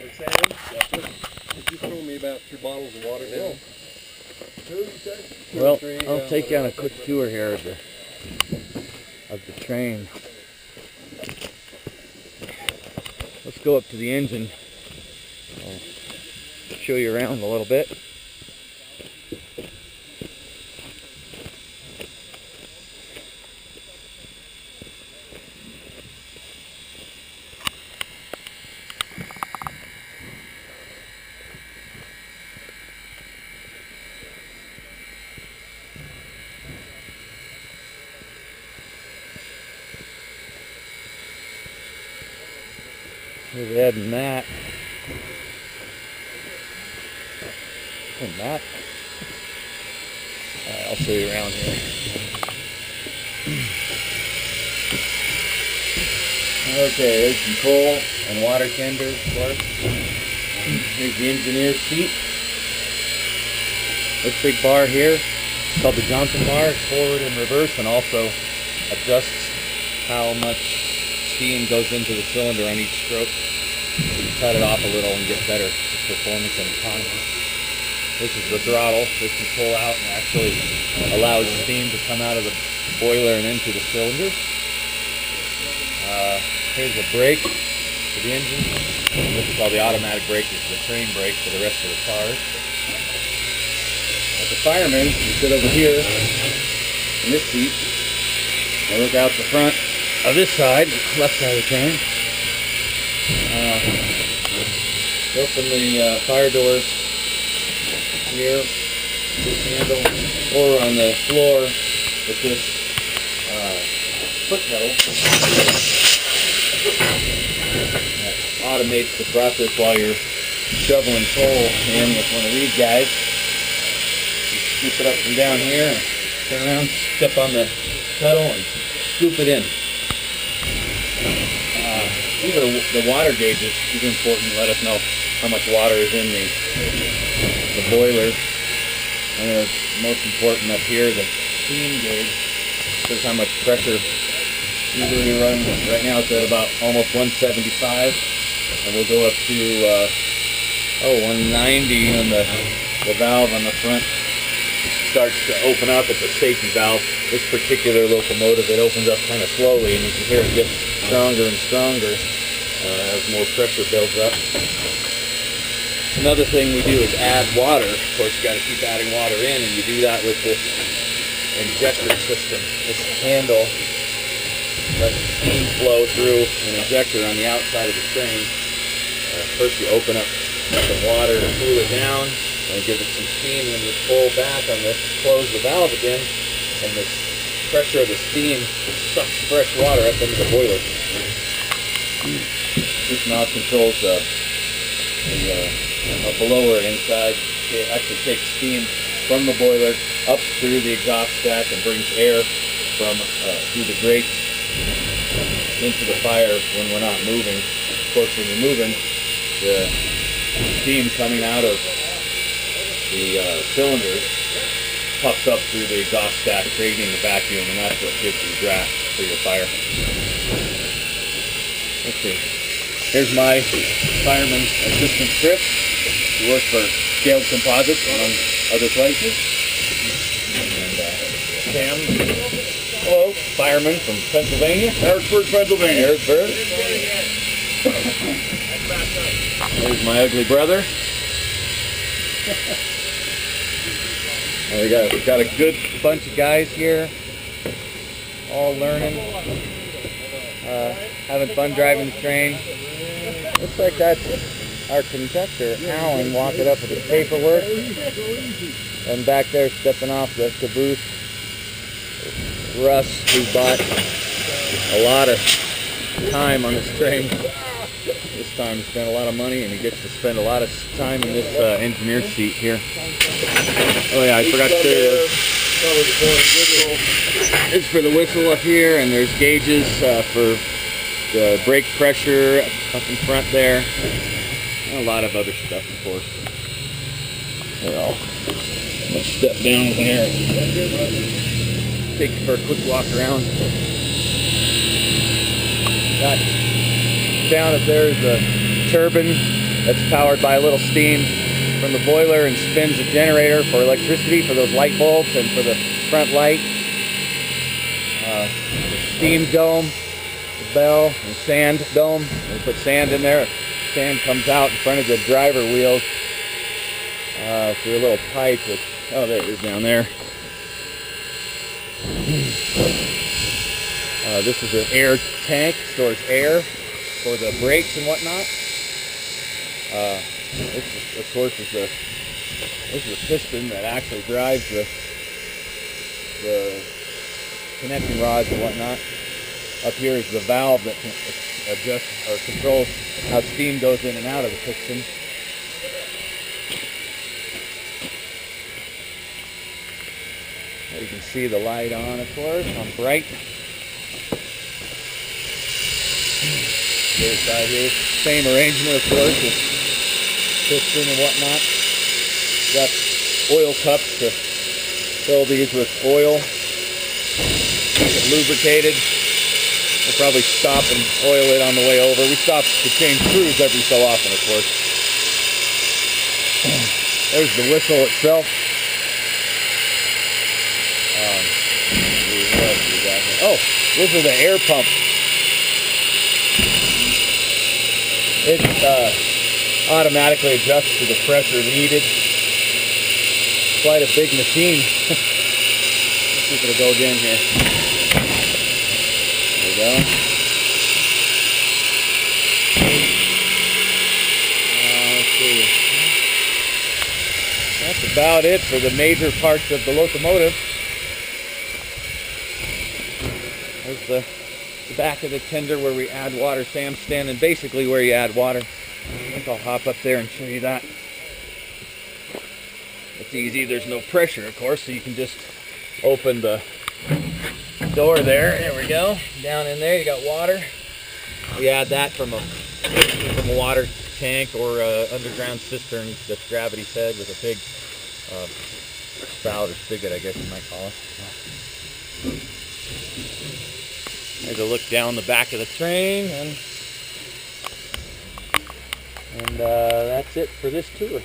Did you throw me about 2 bottles of water down? Well, I'll take you on a quick tour here of the train. Let's go up to the engine. I'll show you around a little bit. Here's Ed and Matt. And Matt. Alright, I'll show you around here. Okay, there's some coal and water tender, of course. Here's the engineer's seat. This big bar here is called the Johnson bar. It's forward and reverse, and also adjusts how much steam goes into the cylinder on each stroke. You can cut it off a little and get better performance and economy. This is the throttle. This can pull out and actually allows steam to come out of the boiler and into the cylinder. Here's a brake for the engine. This is called the automatic brake. This is the train brake for the rest of the cars. As a fireman, you sit over here in this seat and look out the front of this side, left side of the train. Open the fire doors here, this handle, or on the floor with this foot pedal. That automates the process while you're shoveling coal in with one of these guys. You scoop it up from down here, and turn around, step on the pedal, and scoop it in. These are the water gauges. These are important to let us know how much water is in the boiler. And most important up here, the steam gauge says how much pressure. Usually we run, right now it's at about almost 175, and we'll go up to 190 when the valve on the front starts to open up. It's a safety valve. This particular locomotive, it opens up kind of slowly, and you can hear it get stronger and stronger as more pressure builds up. Another thing we do is add water. Of course, you got to keep adding water in, and you do that with this injector system. This handle lets steam flow through an injector on the outside of the train. First, you open up some water to cool it down, and give it some steam, and then you pull back on this, close the valve again, and the pressure of the steam sucks fresh water up into the boiler. This now controls the blower inside. It actually takes steam from the boiler up through the exhaust stack and brings air from through the grates into the fire when we're not moving. Of course, when you're moving, the steam coming out of the cylinders puffs up through the exhaust stack, creating the vacuum, and that's what gives you draft for your fire. Let's see. Here's my fireman assistant, Chris. He works for Scaled Composites, among other places. And Sam, hello, fireman from Pennsylvania. Harrisburg, Pennsylvania. Harrisburg. There's my ugly brother. We got a good bunch of guys here, all learning, having fun driving the train. Looks like that's our conductor, Alan, walking up with his paperwork. And back there, stepping off the caboose, Russ, who bought a lot of time on this train. This time he spent a lot of money, and he gets to spend a lot of time in this engineer seat here. Oh yeah, I forgot to say this. It's for the whistle up here, and there's gauges for the brake pressure up in front there. And a lot of other stuff, of course. Let's step down here. Take you for a quick walk around. Got down up there is a turbine That's powered by a little steam from the boiler and spins a generator for electricity for those light bulbs and for the front light. The steam dome, the bell, and sand dome. We put sand in there. Sand comes out in front of the driver wheels through a little pipe. Oh, there it is down there. This is an air tank, stores air for the brakes and whatnot. This is, of course, is the piston that actually drives the connecting rods and whatnot. Up here is the valve that adjusts or controls how steam goes in and out of the piston. You can see the light on, of course, on bright. The other side here, same arrangement, of course, with piston and whatnot. Got oil cups to fill these with oil. Keep it lubricated. We'll probably stop and oil it on the way over. We stop to change screws every so often, of course. There's the whistle itself. What else we got here? Oh, those are the air pumps. It automatically adjusts to the pressure needed. Quite a big machine. Let's see if it'll go again here. There we go. Let's see. That's about it for the major parts of the locomotive. There's the back of the tender where we add water. Sam's standing basically where you add water. I think I'll hop up there and show you that. It's easy. There's no pressure, of course, so you can just open the door there. There we go. Down in there, you got water. We add that from a water tank or a underground cistern that's gravity fed with a big spout or spigot, I guess you might call it. There's a look down the back of the train, and that's it for this tour.